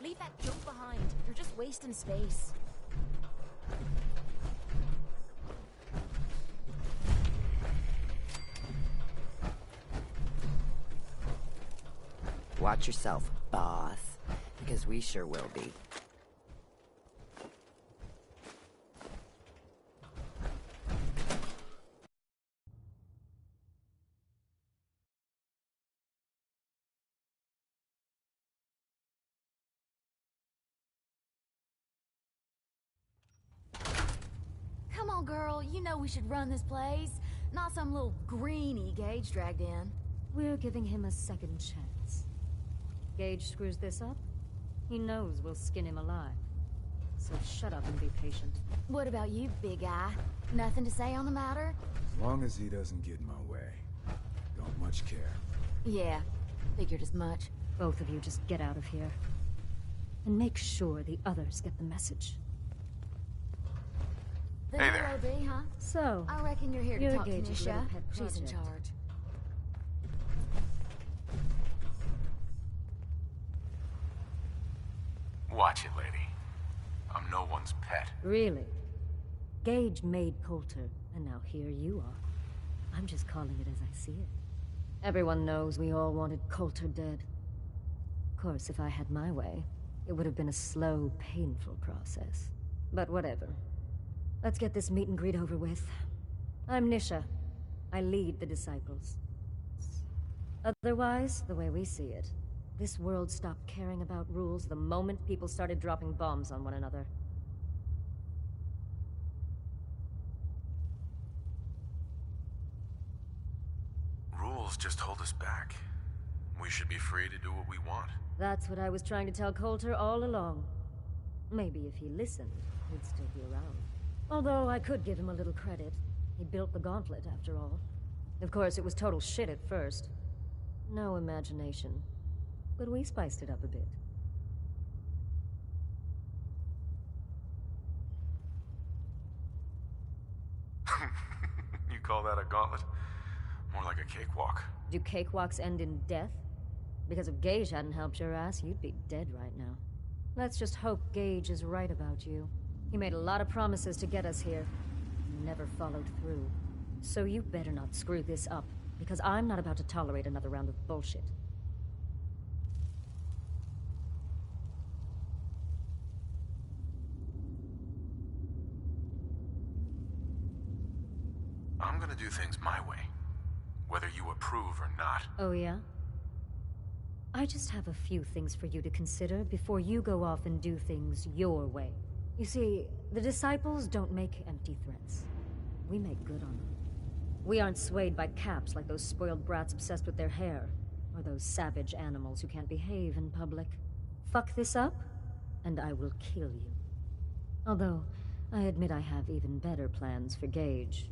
Leave that junk behind. You're just wasting space. Watch yourself, boss. Because we sure will be. Come on, girl. You know we should run this place. Not some little greenie Gage dragged in. We're giving him a second chance. Gage screws this up, he knows we'll skin him alive. So shut up and be patient. What about you, big eye? Nothing to say on the matter? As long as he doesn't get in my way. Don't much care. Yeah, figured as much. Both of you just get out of here. And make sure the others get the message. The Hey there. LOB, huh? So, I reckon you're here to you're talk to Gage's little Nisha. pet She's in project. charge. Watch it, lady. I'm no one's pet. Really? Gage made Coulter, and now here you are. I'm just calling it as I see it. Everyone knows we all wanted Coulter dead. Of course, if I had my way, it would have been a slow, painful process. But whatever. Let's get this meet and greet over with. I'm Nisha. I lead the Disciples. Otherwise, the way we see it, this world stopped caring about rules the moment people started dropping bombs on one another. rules just hold us back. We should be free to do what we want. That's what I was trying to tell Coulter all along. Maybe if he listened, he'd still be around. Although I could give him a little credit. He built the gauntlet, after all. Of course, it was total shit at first. No imagination. But we spiced it up a bit. You call that a gauntlet? More like a cakewalk. Do cakewalks end in death? Because if Gage hadn't helped your ass, you'd be dead right now. Let's just hope Gage is right about you. He made a lot of promises to get us here. Never followed through. So you better not screw this up, because I'm not about to tolerate another round of bullshit. I'm gonna do things my way, whether you approve or not. Oh yeah? I just have a few things for you to consider before you go off and do things your way. You see, the Disciples don't make empty threats. We make good on them. We aren't swayed by caps like those spoiled brats obsessed with their hair, or those savage animals who can't behave in public. Fuck this up, and I will kill you. Although, I admit I have even better plans for Gage.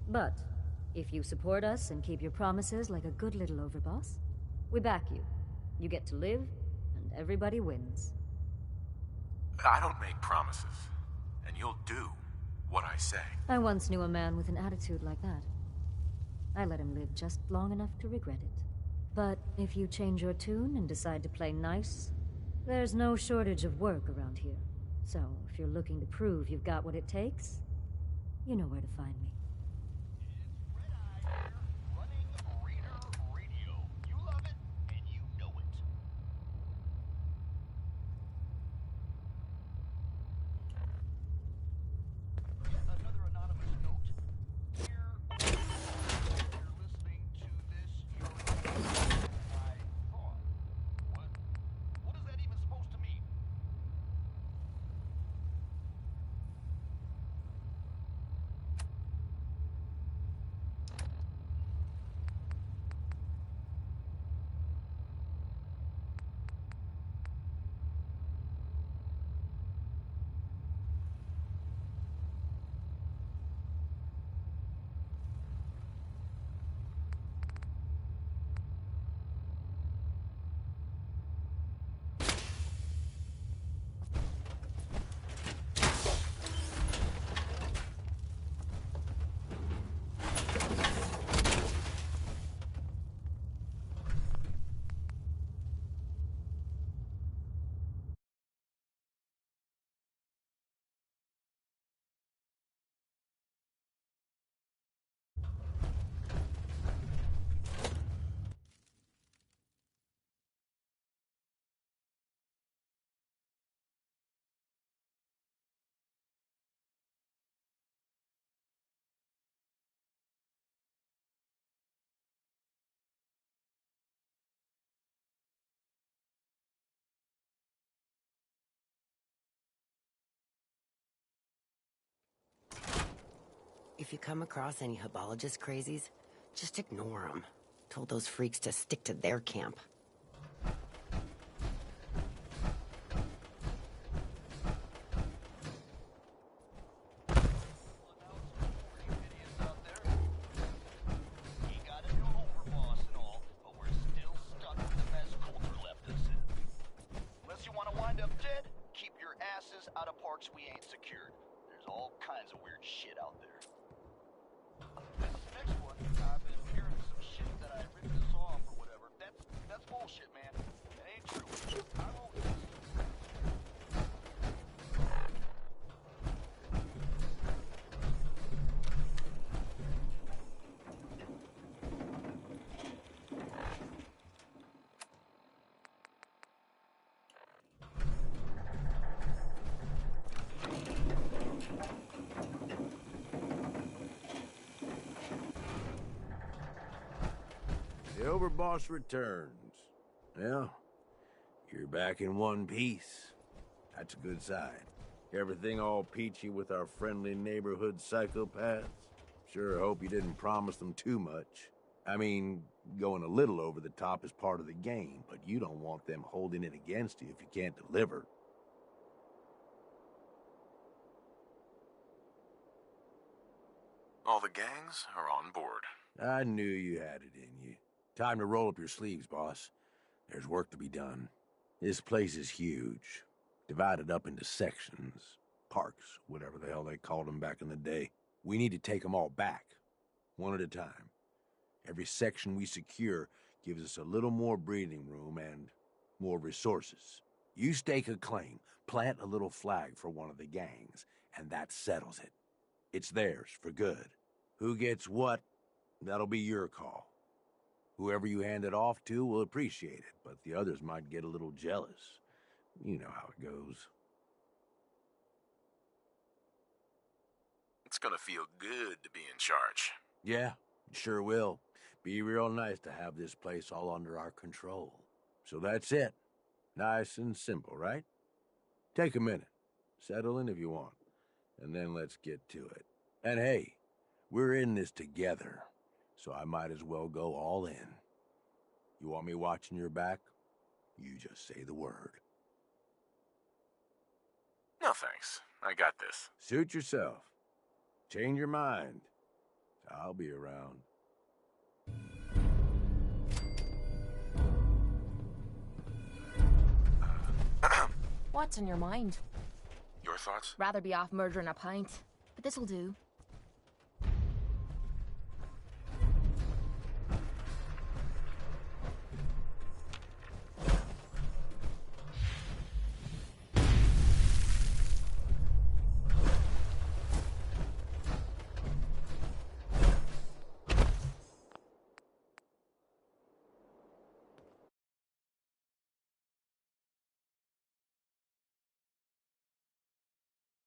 But, if you support us and keep your promises like a good little overboss, we back you. You get to live, and everybody wins. I don't make promises, and you'll do what I say. I once knew a man with an attitude like that. I let him live just long enough to regret it. But if you change your tune and decide to play nice, there's no shortage of work around here. So, if you're looking to prove you've got what it takes, you know where to find me. If you come across any Hebologist crazies, just ignore them. Told those freaks to stick to their camp. Unless you want to wind up dead, keep your asses out of parks we ain't secured. There's all kinds of weird shit out there. This next one, I've been hearing some shit that I ripped this off or whatever. That's bullshit, man. It ain't true. I won't listen. The Overboss returns. Well, you're back in one piece. That's a good sign. Everything all peachy with our friendly neighborhood psychopaths? Sure hope you didn't promise them too much. I mean, going a little over the top is part of the game, but you don't want them holding it against you if you can't deliver. All the gangs are on board. I knew you had it in you. Time to roll up your sleeves, boss. There's work to be done. This place is huge, divided up into sections, parks, whatever the hell they called them back in the day. We need to take them all back, one at a time. Every section we secure gives us a little more breathing room and more resources. You stake a claim, plant a little flag for one of the gangs, and that settles it. It's theirs for good. Who gets what, that'll be your call. Whoever you hand it off to will appreciate it, but the others might get a little jealous. You know how it goes. It's gonna feel good to be in charge. Yeah, it sure will. Be real nice to have this place all under our control. So that's it. Nice and simple, right? Take a minute. Settle in if you want. And then let's get to it. And hey, we're in this together, so I might as well go all in. You want me watching your back? You just say the word. No thanks. I got this. Suit yourself. Change your mind. I'll be around. What's in your mind? Your thoughts? Rather be off murdering a pint, but this'll do.